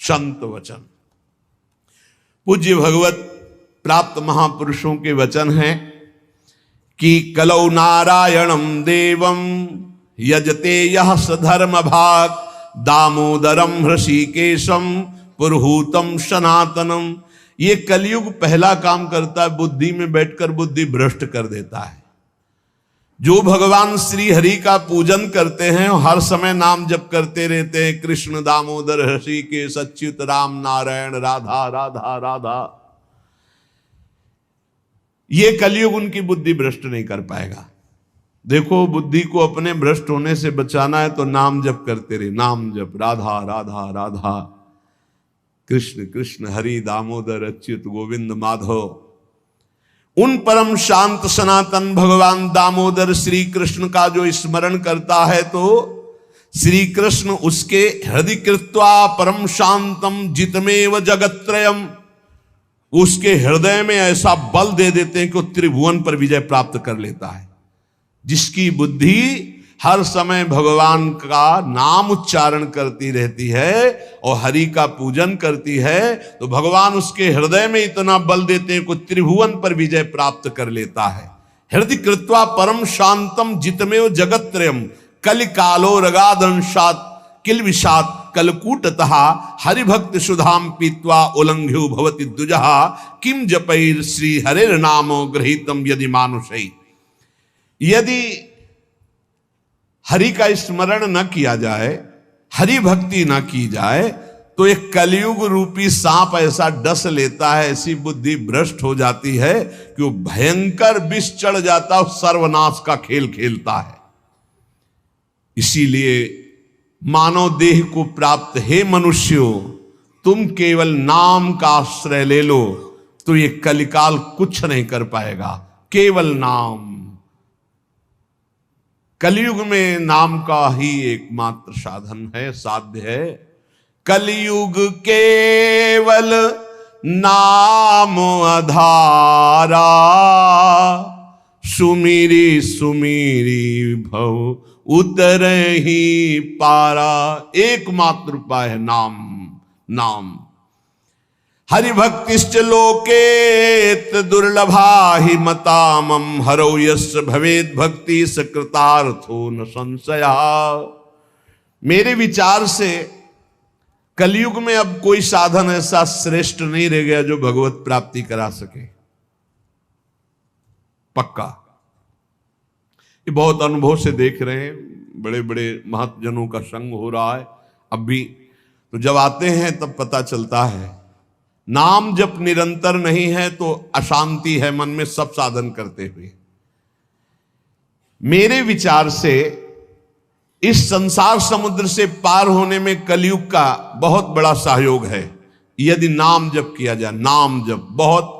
संत वचन। पूज्य भगवत प्राप्त महापुरुषों के वचन हैं कि कलौ नारायणम देवम यजते यह सधर्म भाग दामोदरम ऋषिकेशम पुरहूतम सनातनम। ये कलयुग पहला काम करता है, बुद्धि में बैठकर बुद्धि भ्रष्ट कर देता है। जो भगवान श्री हरि का पूजन करते हैं, हर समय नाम जप करते रहते हैं, कृष्ण दामोदर ऋषिकेश अच्युत राम नारायण राधा राधा राधा, ये कलयुग उनकी बुद्धि भ्रष्ट नहीं कर पाएगा। देखो, बुद्धि को अपने भ्रष्ट होने से बचाना है तो नाम जप करते रहे, नाम जप, राधा राधा राधा, कृष्ण कृष्ण हरि दामोदर अच्युत गोविंद माधव। उन परम शांत सनातन भगवान दामोदर श्री कृष्ण का जो स्मरण करता है तो श्री कृष्ण उसके हृदय कृत्वा परम शांतम जितमेव जगत्त्रयम, उसके हृदय में ऐसा बल दे देते हैं कि वो त्रिभुवन पर विजय प्राप्त कर लेता है। जिसकी बुद्धि हर समय भगवान का नाम उच्चारण करती रहती है और हरि का पूजन करती है, तो भगवान उसके हृदय में इतना बल देते हैं कि त्रिभुवन पर विजय प्राप्त कर लेता है। हृदय कृत्वा परम शांतम जितमेव जगत्त्रयम कलिकालो रगादंशात किल विषात कलकूटतः हरिभक्त सुधाम पीत्वा उल्लंघ्यो भवति द्विजः किम जपैर श्री हरेर नामो गृहीतम यदि मानुषै। यदि हरि का स्मरण न किया जाए, हरि भक्ति न की जाए, तो एक कलयुग रूपी सांप ऐसा डस लेता है, ऐसी बुद्धि भ्रष्ट हो जाती है कि वो भयंकर विष चढ़ जाता है, सर्वनाश का खेल खेलता है। इसीलिए मानव देह को प्राप्त हे मनुष्यों, तुम केवल नाम का आश्रय ले लो तो ये कलिकाल कुछ नहीं कर पाएगा। केवल नाम, कलयुग में नाम का ही एकमात्र साधन है, साध्य है। कलयुग केवल नाम आधारा, सुमिरी सुमिरी भव उतरहि पारा। एकमात्र उपाय है नाम, नाम। हरिभक्तिश्च लोकेत दुर्लभा हि मतामम हरौ यस्य भवेद भक्ति सकृतार्थो न संशया। मेरे विचार से कलयुग में अब कोई साधन ऐसा श्रेष्ठ नहीं रह गया जो भगवत प्राप्ति करा सके। पक्का, ये बहुत अनुभव से देख रहे हैं, बड़े बड़े महत्जनों का संग हो रहा है अब भी, तो जब आते हैं तब पता चलता है नाम जब निरंतर नहीं है तो अशांति है मन में, सब साधन करते हुए। मेरे विचार से इस संसार समुद्र से पार होने में कलयुग का बहुत बड़ा सहयोग है यदि नाम जप किया जाए। नाम जप बहुत,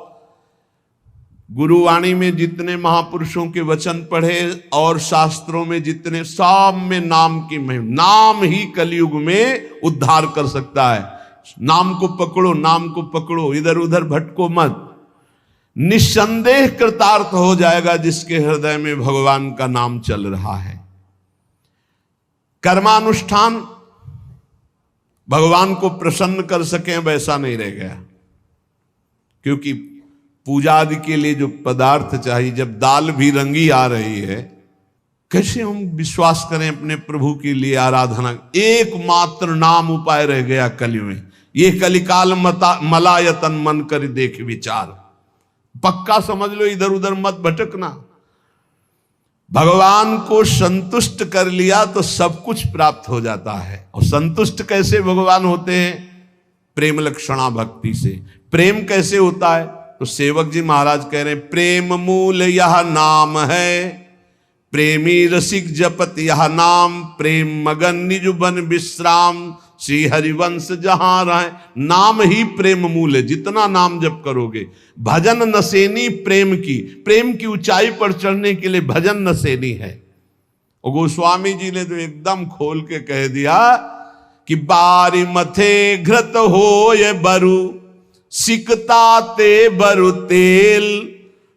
गुरुवाणी में जितने महापुरुषों के वचन पढ़े और शास्त्रों में जितने, सब में नाम की महिमा, नाम ही कलयुग में उद्धार कर सकता है। नाम को पकड़ो, नाम को पकड़ो, इधर उधर भटको मत। निस्संदेह कृतार्थ हो जाएगा जिसके हृदय में भगवान का नाम चल रहा है। कर्मानुष्ठान भगवान को प्रसन्न कर सके वैसा नहीं रह गया, क्योंकि पूजा आदि के लिए जो पदार्थ चाहिए, जब दाल भी रंगी आ रही है, कैसे हम विश्वास करें अपने प्रभु के लिए आराधना। एकमात्र नाम उपाय रह गया कलयुग में। ये कलिकाल मलायतन मन कर देख विचार, पक्का समझ लो, इधर उधर मत भटकना। भगवान को संतुष्ट कर लिया तो सब कुछ प्राप्त हो जाता है। और संतुष्ट कैसे भगवान होते हैं? प्रेम लक्षणा भक्ति से। प्रेम कैसे होता है? तो सेवक जी महाराज कह रहे हैं, प्रेम मूल यह नाम है, प्रेमी रसिक जपत यह नाम, प्रेम मगन निज बन विश्राम, श्री हरिवंश जहां रहे। नाम ही प्रेम मूल है, जितना नाम जप करोगे। भजन नसेनी प्रेम की, प्रेम की ऊंचाई पर चढ़ने के लिए भजन नसेनी है। और गोस्वामी जी ने तो एकदम खोल के कह दिया कि बारी मथे घृत हो ये बरु, सिकता ते बरु तेल,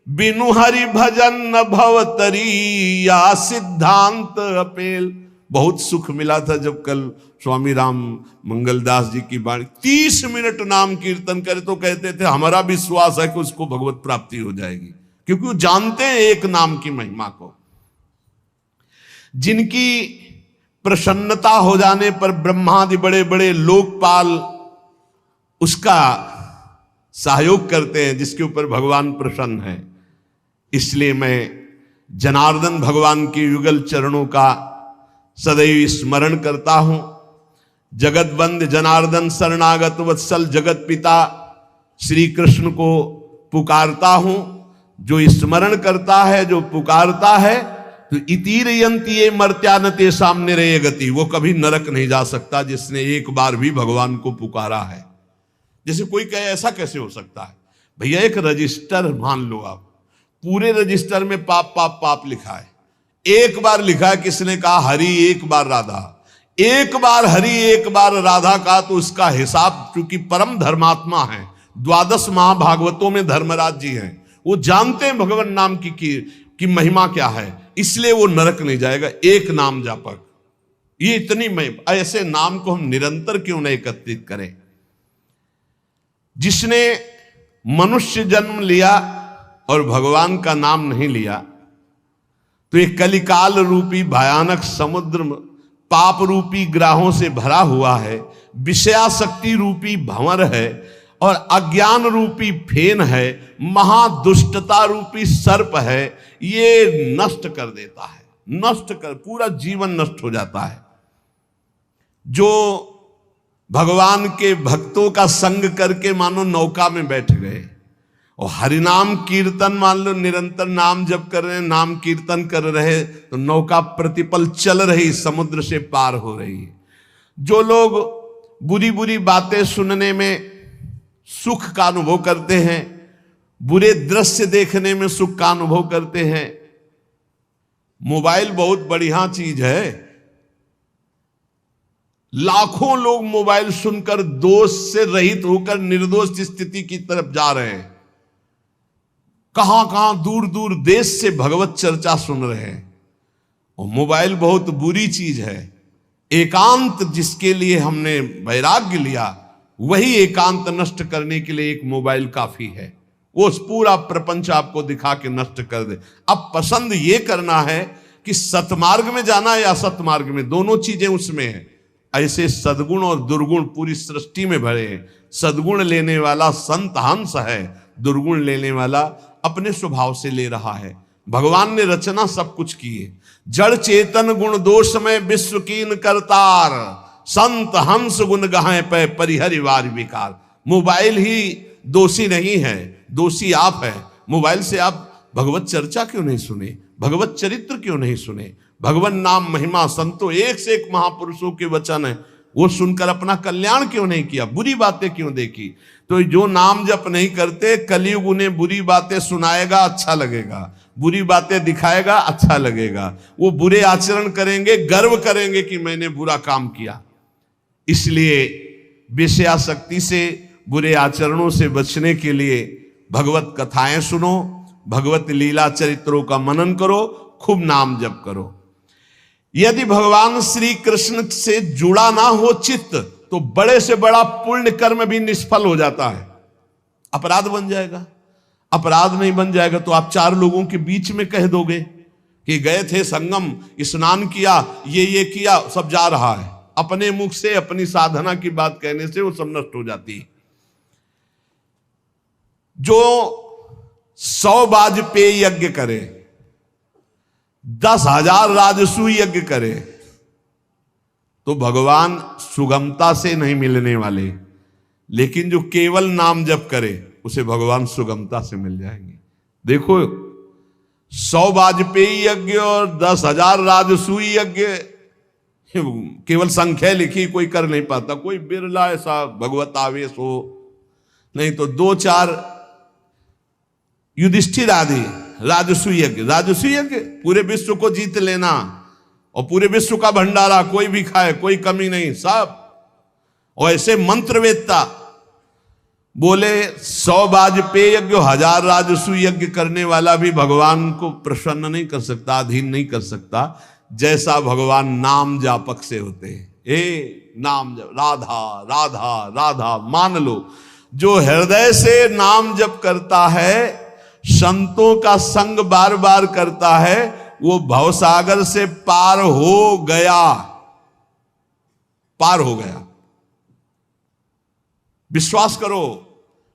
बिनु हरि भजन न भवतरी या सिद्धांत अपेल। बहुत सुख मिला था जब कल स्वामी राम मंगलदास जी की बाणी 30 मिनट नाम कीर्तन करे तो कहते थे हमारा विश्वास है कि उसको भगवत प्राप्ति हो जाएगी, क्योंकि वो जानते हैं एक नाम की महिमा को। जिनकी प्रसन्नता हो जाने पर ब्रह्मादि बड़े बड़े लोकपाल उसका सहयोग करते हैं, जिसके ऊपर भगवान प्रसन्न है। इसलिए मैं जनार्दन भगवान के युगल चरणों का सदैव स्मरण करता हूं। जगत बंद जनार्दन शरणागत वत्सल जगत पिता श्री कृष्ण को पुकारता हूं। जो स्मरण करता है, जो पुकारता है, तो इतीर यंती ये मर्त्यानते सामने रहे गति, वो कभी नरक नहीं जा सकता जिसने एक बार भी भगवान को पुकारा है। जैसे कोई कहे ऐसा कैसे हो सकता है? भैया एक रजिस्टर मान लो आप, पूरे रजिस्टर में पाप पाप पाप लिखा है। एक बार लिखा है, किसने कहा हरि एक बार राधा, एक बार हरि एक बार राधा का, तो उसका हिसाब, क्योंकि परम धर्मात्मा है, 12 महाभागवतों में धर्मराज जी हैं, वो जानते हैं भगवान नाम की महिमा क्या है, इसलिए वो नरक नहीं जाएगा। एक नाम जापक, ये इतनी महिमा, ऐसे नाम को हम निरंतर क्यों नहीं एकत्रित करें? जिसने मनुष्य जन्म लिया और भगवान का नाम नहीं लिया, तो एक कलिकाल रूपी भयानक समुद्र पाप रूपी ग्राहों से भरा हुआ है, विषयाशक्ति रूपी भंवर है, और अज्ञान रूपी फेन है, महादुष्टता रूपी सर्प है। ये नष्ट कर देता है, नष्ट कर, पूरा जीवन नष्ट हो जाता है। जो भगवान के भक्तों का संग करके मानो नौका में बैठ गए और हरिनाम कीर्तन मान लो निरंतर नाम जप कर रहे, नाम कीर्तन कर रहे, तो नौका प्रतिपल चल रही, समुद्र से पार हो रही है। जो लोग बुरी बुरी बातें सुनने में सुख का अनुभव करते हैं, बुरे दृश्य देखने में सुख का अनुभव करते हैं। मोबाइल बहुत बढ़िया चीज है, लाखों लोग मोबाइल सुनकर दोष से रहित होकर निर्दोष स्थिति की तरफ जा रहे हैं। कहां कहां दूर दूर देश से भगवत चर्चा सुन रहे हैं। और मोबाइल बहुत बुरी चीज है। एकांत जिसके लिए हमने वैराग्य लिया, वही एकांत नष्ट करने के लिए एक मोबाइल काफी है। वो पूरा प्रपंच आपको दिखा के नष्ट कर दे। अब पसंद ये करना है कि सतमार्ग में जाना है या असतमार्ग में, दोनों चीजें उसमें है। ऐसे सद्गुण और दुर्गुण पूरी सृष्टि में भरे हैं। सद्गुण लेने वाला संत हंस है, दुर्गुण लेने वाला अपने स्वभाव से ले रहा है। भगवान ने रचना सब कुछ की है। जड़ चेतन गुण दोष में विश्व कीन करतार, संत हंस गुण गाहे पे परिहरिवार विकार। मोबाइल ही दोषी नहीं है, दोषी आप है। मोबाइल से आप भगवत चर्चा क्यों नहीं सुने, भगवत चरित्र क्यों नहीं सुने, भगवान नाम महिमा संतो एक से एक महापुरुषों के वचन है, वो सुनकर अपना कल्याण क्यों नहीं किया, बुरी बातें क्यों देखी? तो जो नाम जप नहीं करते, कलयुग उन्हें बुरी बातें सुनाएगा, अच्छा लगेगा, बुरी बातें दिखाएगा, अच्छा लगेगा। वो बुरे आचरण करेंगे, गर्व करेंगे कि मैंने बुरा काम किया। इसलिए विषयाशक्ति से, बुरे आचरणों से बचने के लिए भगवत कथाएं सुनो, भगवत लीला चरित्रों का मनन करो, खूब नाम जप करो। यदि भगवान श्री कृष्ण से जुड़ा ना हो चित्त, तो बड़े से बड़ा पुण्य कर्म भी निष्फल हो जाता है, अपराध बन जाएगा। अपराध नहीं बन जाएगा तो आप 4 लोगों के बीच में कह दोगे कि गए थे संगम, स्नान किया, ये किया, सब जा रहा है। अपने मुख से अपनी साधना की बात कहने से वो सब नष्ट हो जाती है। जो 100 वाजपेयी यज्ञ करे, 10,000 राजसूय यज्ञ करे, तो भगवान सुगमता से नहीं मिलने वाले। लेकिन जो केवल नाम जप करे, उसे भगवान सुगमता से मिल जाएंगे। देखो 100 वाजपेयी यज्ञ और 10,000 राजसूय यज्ञ, केवल संख्या लिखी कोई कर नहीं पाता। कोई बिरला ऐसा भगवत आवेश हो, नहीं तो 2-4 युधिष्ठिर आदि राजसूय यज्ञ। राजसूय यज्ञ पूरे विश्व को जीत लेना और पूरे विश्व का भंडारा, कोई भी खाए, कोई कमी नहीं, सब। और ऐसे मंत्रवेत्ता बोले 100 वाजपेयी यज्ञ, 1000 राजसूय यज्ञ करने वाला भी भगवान को प्रसन्न नहीं कर सकता, अधीन नहीं कर सकता। जैसा भगवान नाम जापक से होते हैं। ए नाम जप, राधा राधा राधा, मान लो जो हृदय से नाम जप करता है, संतों का संग बार बार करता है, वो भवसागर से पार हो गया, पार हो गया। विश्वास करो,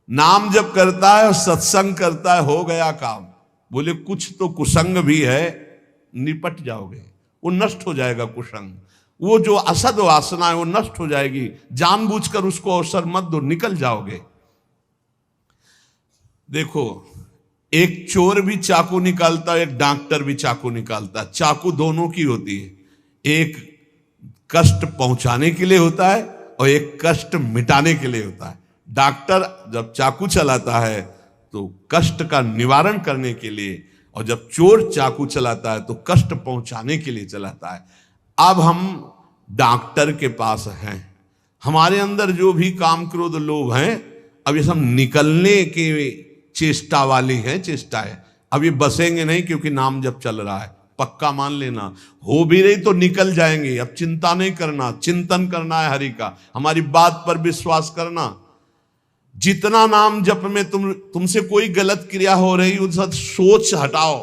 नाम जप करता है और सत्संग करता है, हो गया काम। बोले कुछ तो कुसंग भी है, निपट जाओगे, वो नष्ट हो जाएगा कुसंग। वो जो असद वासना है वो नष्ट हो जाएगी, जानबूझकर उसको अवसर मत दो, निकल जाओगे। देखो, एक चोर भी चाकू निकालता है, एक डॉक्टर भी चाकू निकालता है। चाकू दोनों की होती है, एक कष्ट पहुंचाने के लिए होता है और एक कष्ट मिटाने के लिए होता है। डॉक्टर जब चाकू चलाता है तो कष्ट का निवारण करने के लिए, और जब चोर चाकू चलाता है तो कष्ट पहुंचाने के लिए चलाता है। अब हम डॉक्टर के पास हैं, हमारे अंदर जो भी काम क्रोध लोभ हैं, अब ये सब निकलने के चेष्टा वाली है, चेष्टा है। अब ये बसेंगे नहीं, क्योंकि नाम जब चल रहा है, पक्का मान लेना। हो भी रही तो निकल जाएंगे। अब चिंता नहीं करना, चिंतन करना है हरि का, हमारी बात पर विश्वास करना। जितना नाम जप में तुमसे कोई गलत क्रिया हो रही, उस सोच हटाओ,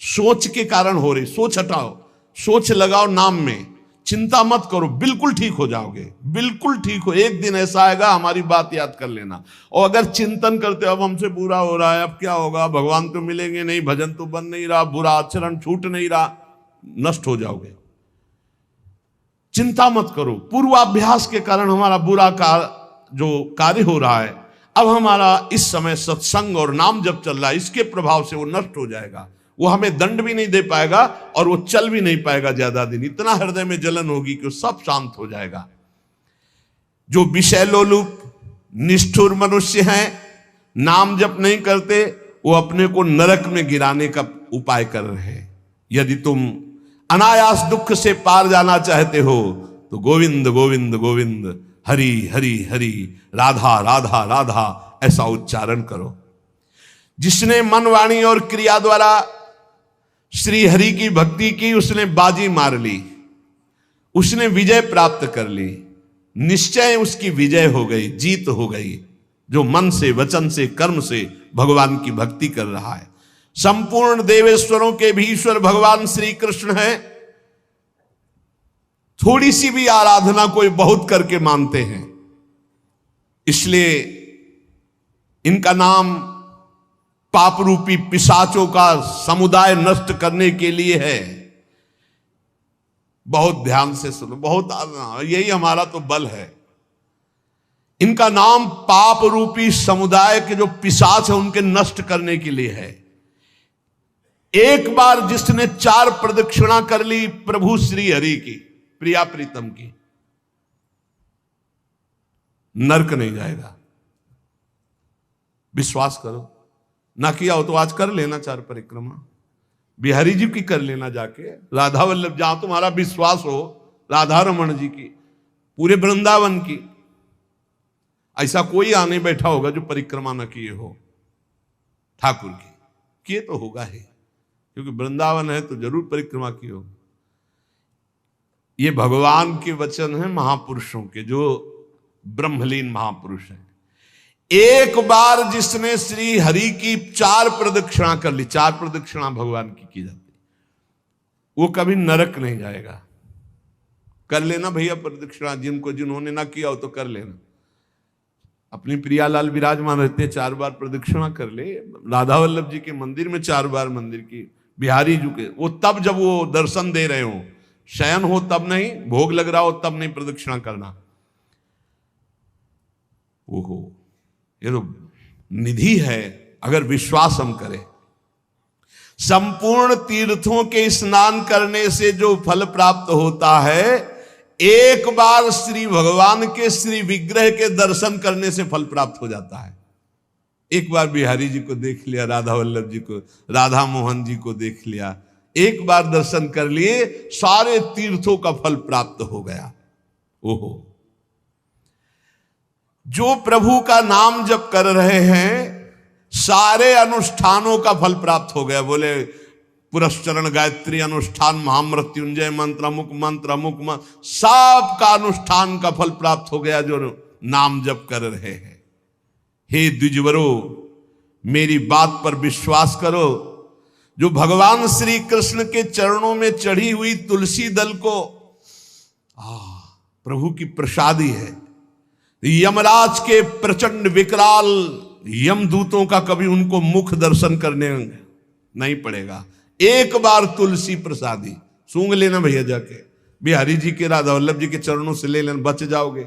सोच के कारण हो रही, सोच हटाओ, सोच लगाओ नाम में, चिंता मत करो, बिल्कुल ठीक हो जाओगे, बिल्कुल ठीक हो। एक दिन ऐसा आएगा, हमारी बात याद कर लेना। और अगर चिंतन करते अब हमसे बुरा हो रहा है, अब क्या होगा, भगवान तो मिलेंगे नहीं, भजन तो बन नहीं रहा, बुरा आचरण छूट नहीं रहा, नष्ट हो जाओगे। चिंता मत करो, पूर्वाभ्यास के कारण हमारा बुरा जो कार्य हो रहा है, अब हमारा इस समय सत्संग और नाम जब चल रहा है, इसके प्रभाव से वो नष्ट हो जाएगा। वो हमें दंड भी नहीं दे पाएगा और वो चल भी नहीं पाएगा ज्यादा दिन। इतना हृदय में जलन होगी कि वो सब शांत हो जाएगा। जो विषय लोलुप निष्ठुर मनुष्य हैं, नाम जप नहीं करते, वो अपने को नरक में गिराने का उपाय कर रहे हैं। यदि तुम अनायास दुख से पार जाना चाहते हो तो गोविंद गोविंद गोविंद, हरि हरि हरि, राधा राधा राधा, ऐसा उच्चारण करो। जिसने मन वाणी और क्रिया द्वारा श्री हरि की भक्ति की, उसने बाजी मार ली, उसने विजय प्राप्त कर ली। निश्चय उसकी विजय हो गई, जीत हो गई, जो मन से, वचन से, कर्म से भगवान की भक्ति कर रहा है। संपूर्ण देवेश्वरों के भी ईश्वर भगवान श्री कृष्ण है। थोड़ी सी भी आराधना कोई बहुत करके मानते हैं, इसलिए इनका नाम पाप रूपी पिशाचों का समुदाय नष्ट करने के लिए है। बहुत ध्यान से सुनो, बहुत यही हमारा तो बल है। इनका नाम पाप रूपी समुदाय के जो पिशाच है उनके नष्ट करने के लिए है। एक बार जिसने 4 प्रदक्षिणा कर ली प्रभु श्री हरि की, प्रिया प्रीतम की, नरक नहीं जाएगा। विश्वास करो, ना किया हो तो आज कर लेना 4 परिक्रमा, बिहारी जी की कर लेना जाके, राधा वल्लभ, जहां तुम्हारा विश्वास हो, राधा रमन जी की, पूरे वृंदावन की। ऐसा कोई आने बैठा होगा जो परिक्रमा न किए हो ठाकुर की, किए तो होगा ही, क्योंकि वृंदावन है तो जरूर परिक्रमा की हो। ये भगवान के वचन हैं महापुरुषों के, जो ब्रह्मलीन महापुरुष हैं। एक बार जिसने श्री हरि की 4 प्रदक्षिणा कर ली, 4 प्रदक्षिणा भगवान की जाती, वो कभी नरक नहीं जाएगा। कर लेना भैया प्रदक्षिणा, जिन्होंने ना किया हो तो कर लेना। अपनी प्रियालाल विराजमान रहते, 4 बार प्रदक्षिणा कर ले। राधा वल्लभ जी के मंदिर में 4 बार मंदिर की, बिहारी जी के, वो तब जब वो दर्शन दे रहे हो, शयन हो तब नहीं, भोग लग रहा हो तब नहीं प्रदक्षिणा करना। ओहो, ये तो निधि है अगर विश्वास हम करें। संपूर्ण तीर्थों के स्नान करने से जो फल प्राप्त होता है, एक बार श्री भगवान के श्री विग्रह के दर्शन करने से फल प्राप्त हो जाता है। एक बार बिहारी जी को देख लिया, राधा वल्लभ जी को, राधा मोहन जी को देख लिया, एक बार दर्शन कर लिए, सारे तीर्थों का फल प्राप्त हो गया। ओहो, जो प्रभु का नाम जप कर रहे हैं, सारे अनुष्ठानों का फल प्राप्त हो गया। बोले पुरस्चरण गायत्री अनुष्ठान, महामृत्युंजय मंत्र, अमुक मंत्र, अमुक मंत्र, सब का अनुष्ठान का फल प्राप्त हो गया जो नाम जप कर रहे हैं। हे द्विजवरो, मेरी बात पर विश्वास करो। जो भगवान श्री कृष्ण के चरणों में चढ़ी हुई तुलसी दल को प्रभु की प्रसादी है। यमराज के प्रचंड विकराल यमदूतों का कभी उनको मुख दर्शन करने नहीं पड़ेगा। एक बार तुलसी प्रसादी सूंघ लेना भैया, जाके बिहारी जी के, राधा वल्लभ जी के चरणों से ले लेना, बच जाओगे।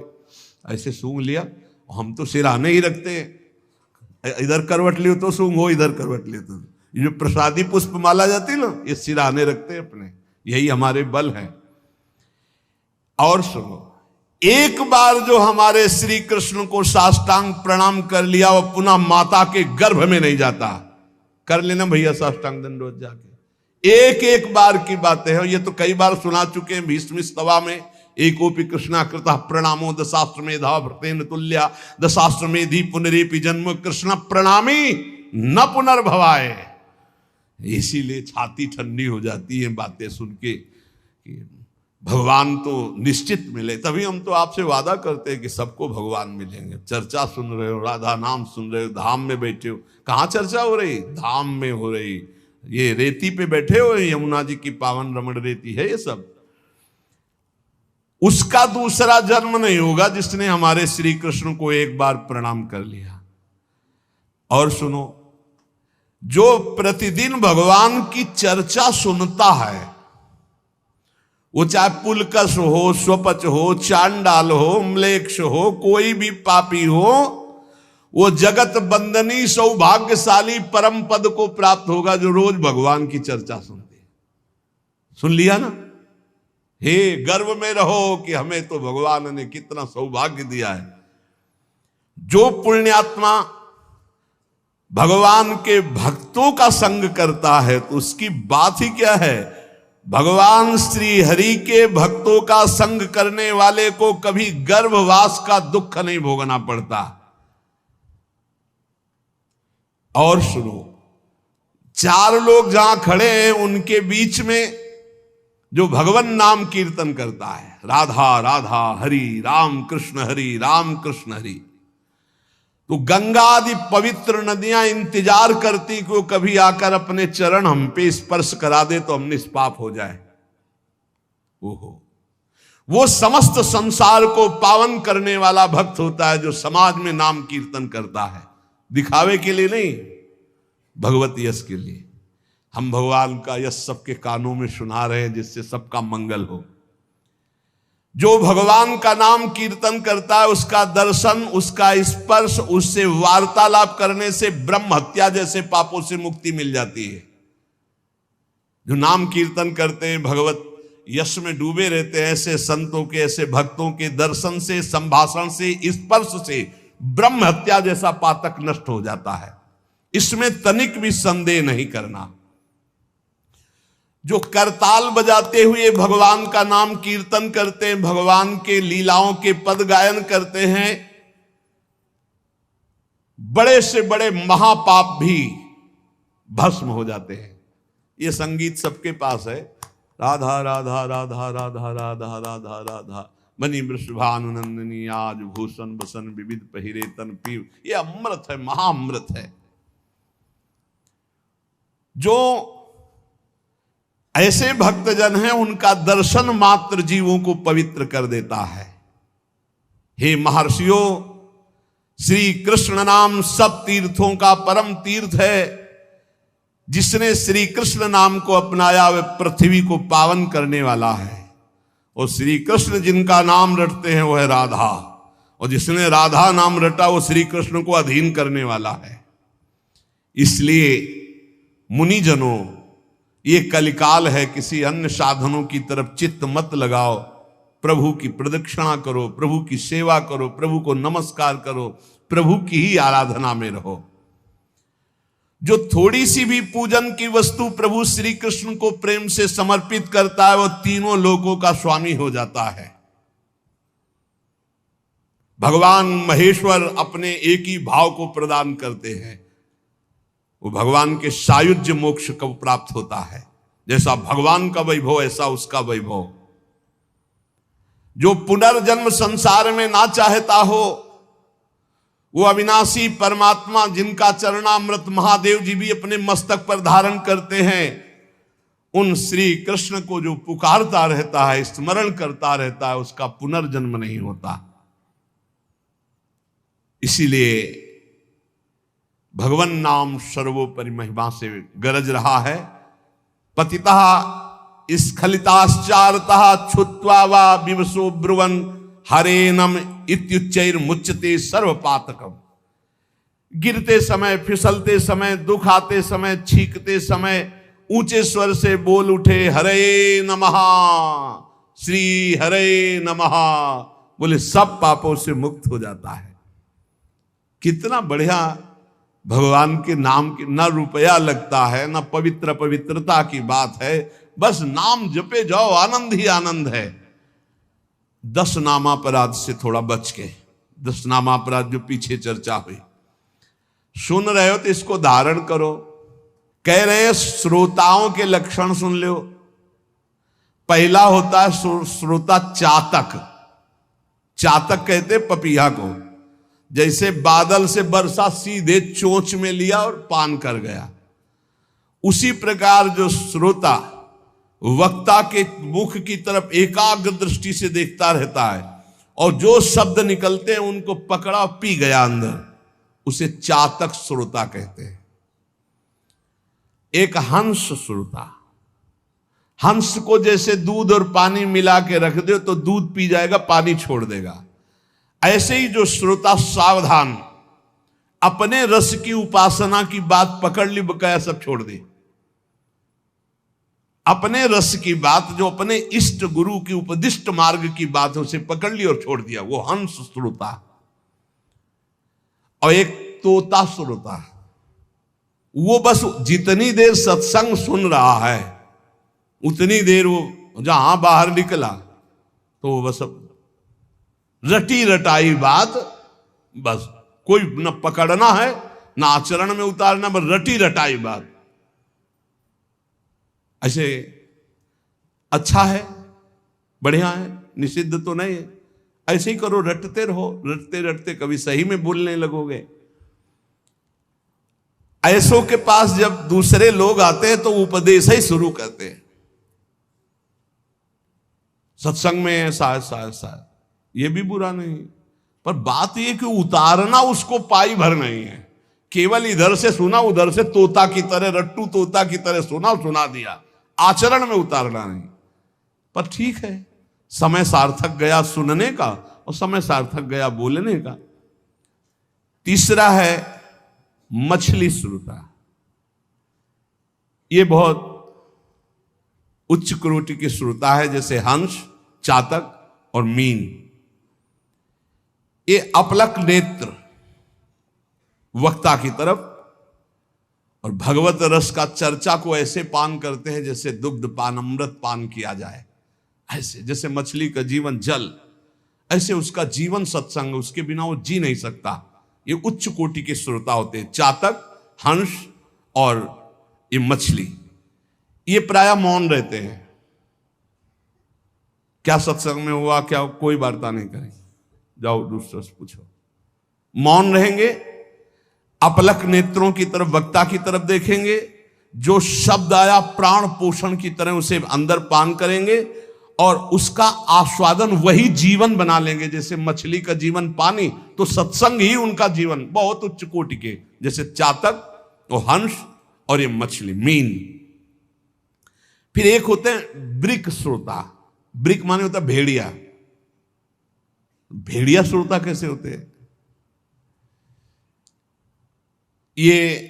ऐसे सूंघ लिया, हम तो सिरहाने ही रखते हैं, इधर करवट लियो तो सूंघो, इधर करवट लियो तो। ये जो प्रसादी पुष्प माला जाती है ना, ये सिरहाने रखते हैं अपने, यही हमारे बल है। और सुनो, एक बार जो हमारे श्री कृष्ण को साष्टांग प्रणाम कर लिया, वो पुनः माता के गर्भ में नहीं जाता। कर लेना भैया साष्टांग दंडवत जाके, एक एक बार की बातें हैं। ये तो कई बार सुना चुके हैं भीष्म स्तवा में। एकोपि कृष्णाकृतः प्रणामो दशाश्वमेधा भृतेन तुल्या, दशाश्वमेधि पुनरेपि जन्म कृष्ण प्रणामी न पुनर्भवाए। इसीलिए छाती ठंडी हो जाती है बातें सुन के कि भगवान तो निश्चित मिले। तभी हम तो आपसे वादा करते हैं कि सबको भगवान मिलेंगे। चर्चा सुन रहे हो, राधा नाम सुन रहे हो, धाम में बैठे हो। कहाँ चर्चा हो रही? धाम में हो रही। ये रेती पे बैठे हो, यमुना जी की पावन रमण रेती है ये सब। उसका दूसरा जन्म नहीं होगा जिसने हमारे श्री कृष्ण को एक बार प्रणाम कर लिया। और सुनो, जो प्रतिदिन भगवान की चर्चा सुनता है, वो चाहे पुलकस हो, स्वपच हो, चांडाल हो, म्लेच्छ हो, कोई भी पापी हो, वो जगत बंदनी सौभाग्यशाली परम पद को प्राप्त होगा जो रोज भगवान की चर्चा सुनते। सुन लिया ना? हे, गर्व में रहो कि हमें तो भगवान ने कितना सौभाग्य दिया है। जो पुण्यात्मा भगवान के भक्तों का संग करता है तो उसकी बात ही क्या है। भगवान श्री हरि के भक्तों का संग करने वाले को कभी गर्भवास का दुख नहीं भोगना पड़ता। और सुनो, चार लोग जहां खड़े हैं उनके बीच में जो भगवान नाम कीर्तन करता है, राधा राधा हरि राम कृष्ण हरि राम कृष्ण हरि, तो गंगा आदि पवित्र नदियां इंतजार करती कि वो कभी आकर अपने चरण हम पे स्पर्श करा दे तो हम निष्पाप हो जाए। ओहो, वो समस्त संसार को पावन करने वाला भक्त होता है जो समाज में नाम कीर्तन करता है। दिखावे के लिए नहीं, भगवत यश के लिए। हम भगवान का यश सबके कानों में सुना रहे हैं जिससे सबका मंगल हो। जो भगवान का नाम कीर्तन करता है उसका दर्शन, उसका स्पर्श, उससे वार्तालाप करने से ब्रह्म हत्या जैसे पापों से मुक्ति मिल जाती है। जो नाम कीर्तन करते हैं, भगवत यश में डूबे रहते हैं, ऐसे संतों के, ऐसे भक्तों के दर्शन से, संभाषण से, स्पर्श से ब्रह्म हत्या जैसा पातक नष्ट हो जाता है। इसमें तनिक भी संदेह नहीं करना। जो करताल बजाते हुए भगवान का नाम कीर्तन करते हैं, भगवान के लीलाओं के पद गायन करते हैं, बड़े से बड़े महापाप भी भस्म हो जाते हैं। ये संगीत सबके पास है। राधा राधा राधा राधा राधा राधा राधा बनी वृषभानुनंदिनी आज भूषण बसन विविध पहिरे तन पीव। ये अमृत है, महाअमृत है। जो ऐसे भक्तजन हैं उनका दर्शन मात्र जीवों को पवित्र कर देता है। हे महर्षियों, श्री कृष्ण नाम सब तीर्थों का परम तीर्थ है। जिसने श्री कृष्ण नाम को अपनाया वह पृथ्वी को पावन करने वाला है। और श्री कृष्ण जिनका नाम रटते हैं वह है राधा, और जिसने राधा नाम रटा वो श्री कृष्ण को अधीन करने वाला है। इसलिए मुनिजनों, ये कलिकाल है, किसी अन्य साधनों की तरफ चित्त मत लगाओ। प्रभु की प्रदक्षिणा करो, प्रभु की सेवा करो, प्रभु को नमस्कार करो, प्रभु की ही आराधना में रहो। जो थोड़ी सी भी पूजन की वस्तु प्रभु श्री कृष्ण को प्रेम से समर्पित करता है वो तीनों लोकों का स्वामी हो जाता है। भगवान महेश्वर अपने एक ही भाव को प्रदान करते हैं, वो भगवान के सायुज्य मोक्ष को प्राप्त होता है। जैसा भगवान का वैभव ऐसा उसका वैभव। जो पुनर्जन्म संसार में ना चाहता हो, वो अविनाशी परमात्मा जिनका चरणामृत महादेव जी भी अपने मस्तक पर धारण करते हैं, उन श्री कृष्ण को जो पुकारता रहता है, स्मरण करता रहता है, उसका पुनर्जन्म नहीं होता। इसीलिए भगवन नाम सर्वोपरि महिमा से गरज रहा है। पतितः स्खलिताश्चारतः छुत्वा वा विवशो ब्रुवन् हरेनम इत्युच्चैर्मुच्यते सर्वपातकम। गिरते समय, फिसलते समय, दुख आते समय, छींकते समय ऊंचे स्वर से बोल उठे हरे नमः, श्री हरे नमः, बोले सब पापों से मुक्त हो जाता है। कितना बढ़िया भगवान के नाम की न रुपया लगता है, न पवित्रता की बात है, बस नाम जपे जाओ, आनंद ही आनंद है। 10 नामापराध से थोड़ा बच के, 10 नामापराध जो पीछे चर्चा हुई, सुन रहे हो तो इसको धारण करो। कह रहे हैं श्रोताओं के लक्षण सुन लो। पहला होता है श्रोता चातक। चातक कहते पपीहा को। जैसे बादल से वर्षा सीधे चोंच में लिया और पान कर गया, उसी प्रकार जो श्रोता वक्ता के मुख की तरफ एकाग्र दृष्टि से देखता रहता है और जो शब्द निकलते हैं उनको पकड़ा पी गया अंदर, उसे चातक श्रोता कहते हैं। एक हंस श्रोता। हंस को जैसे दूध और पानी मिला के रख दो तो दूध पी जाएगा, पानी छोड़ देगा। ऐसे ही जो श्रोता सावधान, अपने रस की उपासना की बात पकड़ ली, बकाया सब छोड़ दे। अपने रस की बात, जो अपने इष्ट गुरु की उपदिष्ट मार्ग की बात, उसे पकड़ ली और छोड़ दिया, वो हंस श्रोता। और एक तोता श्रोता, वो बस जितनी देर सत्संग सुन रहा है उतनी देर वो जहां बाहर निकला तो वो बस रटी रटाई बात, बस कोई न पकड़ना है न आचरण में उतारना, बस रटी रटाई बात। ऐसे अच्छा है, बढ़िया है, निषिद्ध तो नहीं है। ऐसे ही करो, रटते रहो, रटते रटते कभी सही में बोलने लगोगे। ऐसों के पास जब दूसरे लोग आते हैं तो उपदेश ही शुरू करते हैं। सत्संग में शायद ये भी बुरा नहीं, पर बात ये कि उतारना उसको पाई भर नहीं है। केवल इधर से सुना, उधर से तोता की तरह, रट्टू तोता की तरह सुना दिया, आचरण में उतारना नहीं। पर ठीक है, समय सार्थक गया सुनने का और समय सार्थक गया बोलने का। तीसरा है मछली श्रोता। ये बहुत उच्च कोटि की श्रोता है, जैसे हंस, चातक और मीन। ये अपलक नेत्र वक्ता की तरफ और भगवत रस का चर्चा को ऐसे पान करते हैं जैसे दुग्ध पान, अमृत पान किया जाए। ऐसे जैसे मछली का जीवन जल, ऐसे उसका जीवन सत्संग, उसके बिना वो जी नहीं सकता। ये उच्च कोटि के श्रोता होते हैं, चातक, हंस और ये मछली। ये प्रायः मौन रहते हैं। क्या सत्संग में हुआ, क्या कोई वार्ता नहीं करेंगे, जाओ दूसरों से पूछो। मौन रहेंगे, अपलक नेत्रों की तरफ, वक्ता की तरफ देखेंगे। जो शब्द आया प्राण पोषण की तरह उसे अंदर पान करेंगे और उसका आस्वादन वही जीवन बना लेंगे। जैसे मछली का जीवन पानी, तो सत्संग ही उनका जीवन। बहुत उच्च कोटि के, जैसे चातक और हंस और ये मछली, मीन। फिर एक होते हैं ब्रिक श्रोता। ब्रिक माने होता है भेड़िया। भेड़िया श्रोता कैसे होते हैं? ये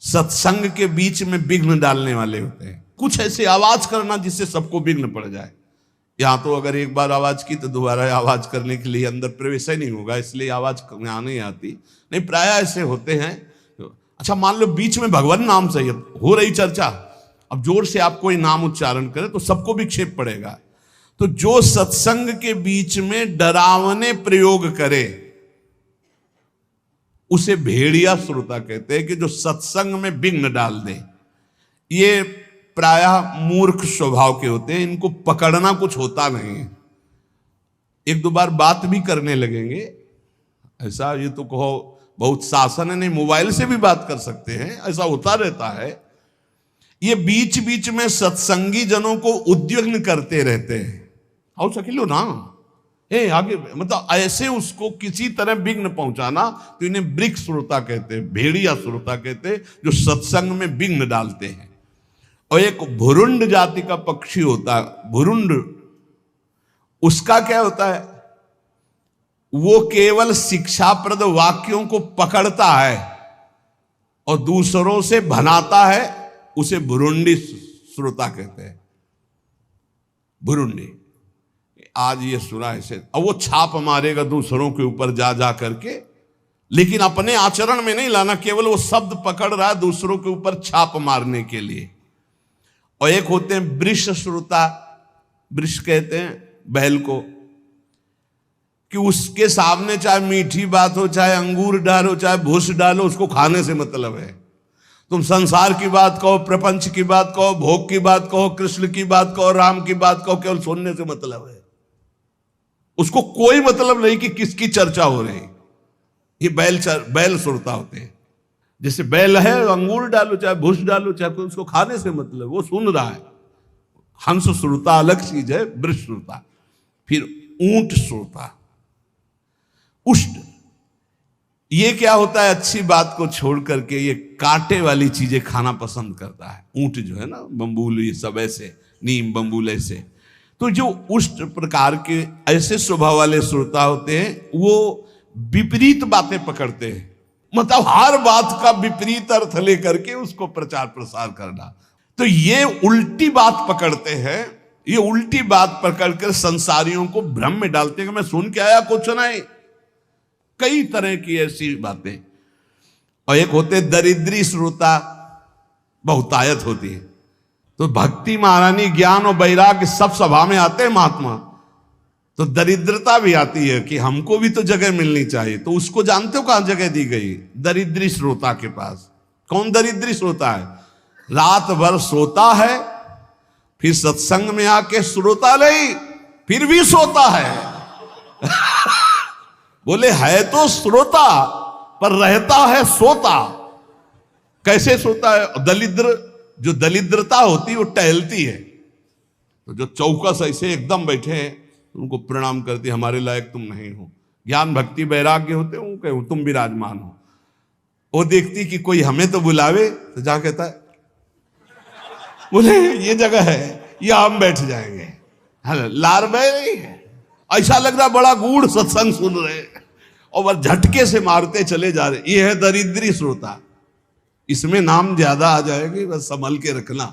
सत्संग के बीच में विघ्न डालने वाले होते हैं। कुछ ऐसे आवाज करना जिससे सबको विघ्न पड़ जाए। यहां तो अगर एक बार आवाज की तो दोबारा आवाज करने के लिए अंदर प्रवेश ही नहीं होगा, इसलिए आवाज यहां नहीं आती। नहीं, प्राय ऐसे होते हैं। अच्छा, मान लो बीच में भगवान नाम चाहिए, हो रही चर्चा, अब जोर से आप कोई नाम उच्चारण करें तो सबको विक्षेप पड़ेगा। तो जो सत्संग के बीच में डरावने प्रयोग करे उसे भेड़िया श्रोता कहते हैं, कि जो सत्संग में विघ्न डाल दे। ये प्रायः मूर्ख स्वभाव के होते हैं, इनको पकड़ना कुछ होता नहीं है। एक दो बार बात भी करने लगेंगे, ऐसा ये तो कहो बहुत शासन है, नहीं मोबाइल से भी बात कर सकते हैं, ऐसा होता रहता है। ये बीच बीच में सत्संगी जनों को उद्विग्न करते रहते हैं, आओ सकिलो ना, आगे, मतलब ऐसे उसको किसी तरह विघ्न पहुंचाना। तो इन्हें वृक्ष श्रोता कहते हैं, भेड़िया श्रोता कहते हैं, जो सत्संग में विघ्न डालते हैं। और एक भुरुंड जाति का पक्षी होता है, भुरुंड, उसका क्या होता है, वो केवल शिक्षाप्रद वाक्यों को पकड़ता है और दूसरों से भनाता है, उसे भुरुंडी श्रोता कहते हैं। भुरुंडी, आज ये सुना ऐसे, अब वो छाप मारेगा दूसरों के ऊपर जा जा करके, लेकिन अपने आचरण में नहीं लाना, केवल वो शब्द पकड़ रहा है दूसरों के ऊपर छाप मारने के लिए। और एक होते हैं वृष श्रोता, वृष कहते हैं बैल को, कि उसके सामने चाहे मीठी बात हो, चाहे अंगूर डालो, चाहे भूस डालो, उसको खाने से मतलब है। तुम संसार की बात कहो, प्रपंच की बात कहो, भोग की बात कहो, कृष्ण की बात कहो, राम की बात कहो, केवल सुनने से मतलब है। उसको कोई मतलब नहीं कि किसकी चर्चा हो रही। ये बैल श्रोता होते हैं। जैसे बैल है, अंगूर डालो चाहे भूस डालो, चाहे उसको खाने से मतलब, वो सुन रहा है। हंस श्रोता अलग चीज है, वृष श्रोता। फिर ऊंट श्रोता, उष्ट, ये क्या होता है, अच्छी बात को छोड़ करके ये कांटे वाली चीजें खाना पसंद करता है। ऊंट जो है ना, बम्बूल, ये सब ऐसे, नीम बम्बूल ऐसे। तो जो उष्ट प्रकार के ऐसे स्वभाव वाले श्रोता होते हैं, वो विपरीत बातें पकड़ते हैं, मतलब हर बात का विपरीत अर्थ लेकर के उसको प्रचार प्रसार करना। तो ये उल्टी बात पकड़ते हैं, ये उल्टी बात पकड़कर संसारियों को भ्रम में डालते हैं कि मैं सुन के आया, कुछ नहीं। कई तरह की ऐसी बातें। और एक होते दरिद्री श्रोता, बहुतायत होती है। तो भक्ति, महारानी, ज्ञान और वैराग्य सब सभा में आते हैं महात्मा, तो दरिद्रता भी आती है कि हमको भी तो जगह मिलनी चाहिए। तो उसको जानते हो कहां जगह दी गई, दरिद्री श्रोता के पास। कौन दरिद्री श्रोता है, रात भर सोता है, फिर सत्संग में आके श्रोता नहीं, फिर भी सोता है। बोले है तो श्रोता पर रहता है सोता। कैसे सोता है, दलिद्र, जो दलिद्रता होती है वो टहलती है। तो जो चौकस ऐसे एकदम बैठे हैं, उनको प्रणाम करती, हमारे लायक तुम नहीं हो। ज्ञान भक्ति वैराग्य होते हो, कहो तुम विराजमान हो। वो देखती कि कोई हमें तो बुलावे, तो जा कहता है बोले ये जगह है, यहां हम बैठ जाएंगे। लार बह रही है, ऐसा लग रहा बड़ा गूढ़ सत्संग सुन रहे, और वह झटके से मारते चले जा रहे। ये है दरिद्री श्रोता। इसमें नाम ज्यादा आ जाएगी, बस संभल के रखना।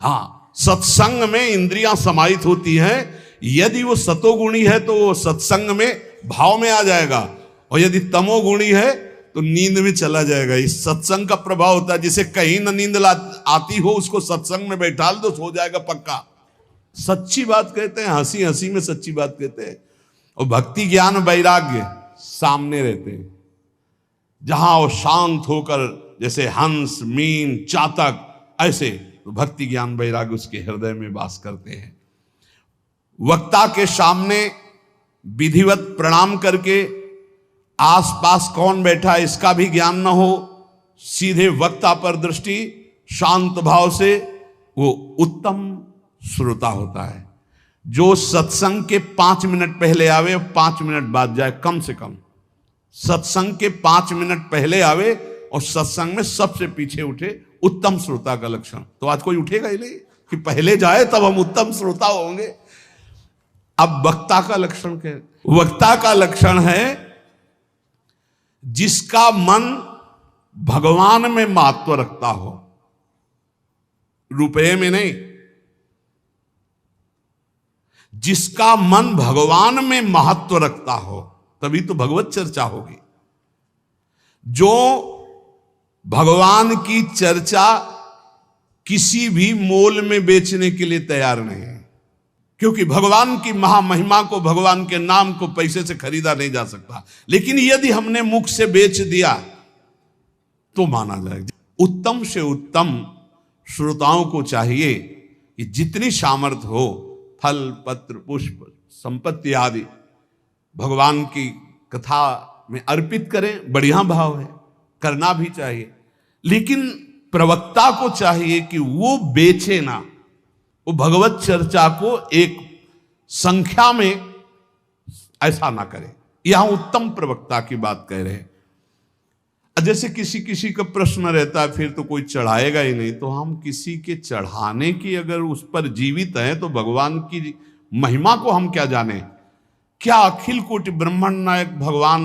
हाँ, सत्संग में इंद्रियां समाहित होती हैं। यदि वो सतोगुणी है तो वो सत्संग में भाव में आ जाएगा, और यदि तमोगुणी है तो नींद में चला जाएगा। इस सत्संग का प्रभाव होता है। जिसे कहीं न नींद आती हो, उसको सत्संग में बैठा दो, सो जाएगा पक्का। सच्ची बात कहते हैं, हंसी हंसी में सच्ची बात कहते हैं। और भक्ति, ज्ञान, वैराग्य सामने रहते हैं। जहां वो शांत होकर, जैसे हंस, मीन, चातक, ऐसे, तो भक्ति, ज्ञान, वैराग्य उसके हृदय में वास करते हैं। वक्ता के सामने विधिवत प्रणाम करके, आसपास कौन बैठा है इसका भी ज्ञान न हो, सीधे वक्ता पर दृष्टि, शांत भाव से, वो उत्तम श्रोता होता है। जो सत्संग के 5 मिनट पहले आवे, 5 मिनट बाद जाए, कम से कम सत्संग के 5 मिनट पहले आवे और सत्संग में सबसे पीछे उठे, उत्तम श्रोता का लक्षण। तो आज कोई उठेगा ही नहीं कि पहले जाए तब हम उत्तम श्रोता होंगे। अब वक्ता का लक्षण क्या है? वक्ता का लक्षण है जिसका मन भगवान में महत्व रखता हो, रुपये में नहीं। जिसका मन भगवान में महत्व रखता हो, तभी तो भगवत चर्चा होगी। जो भगवान की चर्चा किसी भी मोल में बेचने के लिए तैयार नहीं है, क्योंकि भगवान की महामहिमा को, भगवान के नाम को पैसे से खरीदा नहीं जा सकता। लेकिन यदि हमने मुख से बेच दिया तो माना जाएगा। उत्तम से उत्तम श्रोताओं को चाहिए कि जितनी सामर्थ्य हो फल पत्र पुष्प संपत्ति आदि भगवान की कथा में अर्पित करें। बढ़िया भाव है, करना भी चाहिए, लेकिन प्रवक्ता को चाहिए कि वो बेचे ना, वो भगवत चर्चा को एक संख्या में ऐसा ना करे। यहां उत्तम प्रवक्ता की बात कह रहे हैं। जैसे किसी का प्रश्न रहता है फिर तो कोई चढ़ाएगा ही नहीं, तो हम किसी के चढ़ाने की अगर उस पर जीवित हैं तो भगवान की महिमा को हम क्या जाने। क्या अखिल कोटि ब्रह्मांड नायक भगवान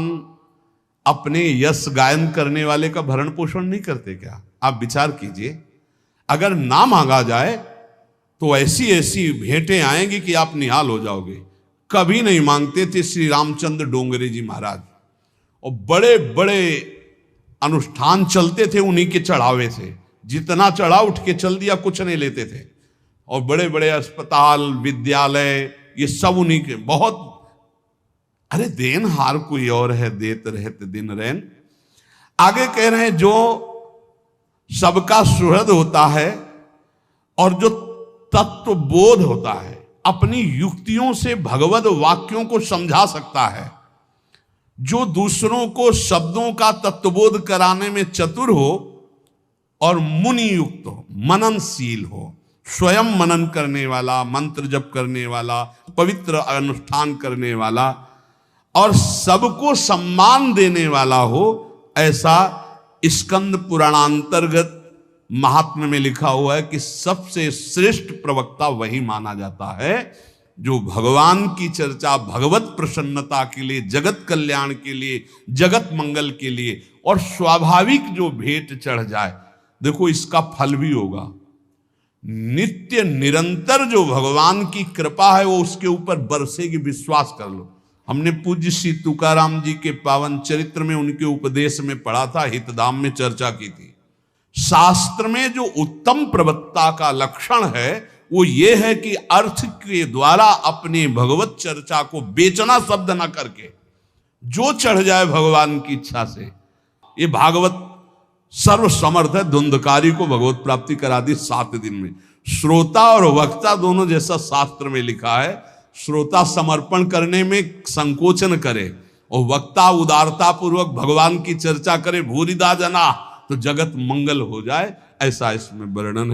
अपने यश गायन करने वाले का भरण पोषण नहीं करते क्या? आप विचार कीजिए, अगर ना मांगा जाए तो ऐसी ऐसी भेंटें आएंगी कि आप निहाल हो जाओगे। कभी नहीं मांगते थे श्री रामचंद्र डोंगरे जी महाराज, और बड़े बड़े अनुष्ठान चलते थे उन्हीं के चढ़ावे से। जितना चढ़ा उठ के चल दिया, कुछ नहीं लेते थे। और बड़े बड़े अस्पताल विद्यालय ये सब उन्हीं के। बहुत अरे देन हार कोई और है, देत रहते दिन रैन। आगे कह रहे हैं जो सबका सुहृद होता है और जो तत्व बोध होता है, अपनी युक्तियों से भगवत वाक्यों को समझा सकता है, जो दूसरों को शब्दों का तत्वबोध कराने में चतुर हो और मुनि युक्त हो, मननशील हो, स्वयं मनन करने वाला, मंत्र जप करने वाला, पवित्र अनुष्ठान करने वाला और सबको सम्मान देने वाला हो, ऐसा स्कंद पुराणांतर्गत महात्म्य में लिखा हुआ है कि सबसे श्रेष्ठ प्रवक्ता वही माना जाता है जो भगवान की चर्चा भगवत प्रसन्नता के लिए, जगत कल्याण के लिए, जगत मंगल के लिए और स्वाभाविक जो भेंट चढ़ जाए। देखो इसका फल भी होगा। नित्य निरंतर जो भगवान की कृपा है वो उसके ऊपर बरसेगी, विश्वास कर लो। हमने पूज्य श्री तुकाराम जी के पावन चरित्र में उनके उपदेश में पढ़ा था, हितधाम में चर्चा की थी। शास्त्र में जो उत्तम प्रवक्ता का लक्षण है वो ये है कि अर्थ के द्वारा अपने भगवत चर्चा को बेचना शब्द ना करके जो चढ़ जाए भगवान की इच्छा से। ये भागवत सर्व समर्थ है, धुंधकारी को भगवत प्राप्ति करा दी 7 दिन में। श्रोता और वक्ता दोनों जैसा शास्त्र में लिखा है। श्रोता समर्पण करने में संकोचन करे और वक्ता उदारता पूर्वक भगवान की चर्चा करे, भूरिदा जना, तो जगत मंगल हो जाए, ऐसा इसमें वर्णन है।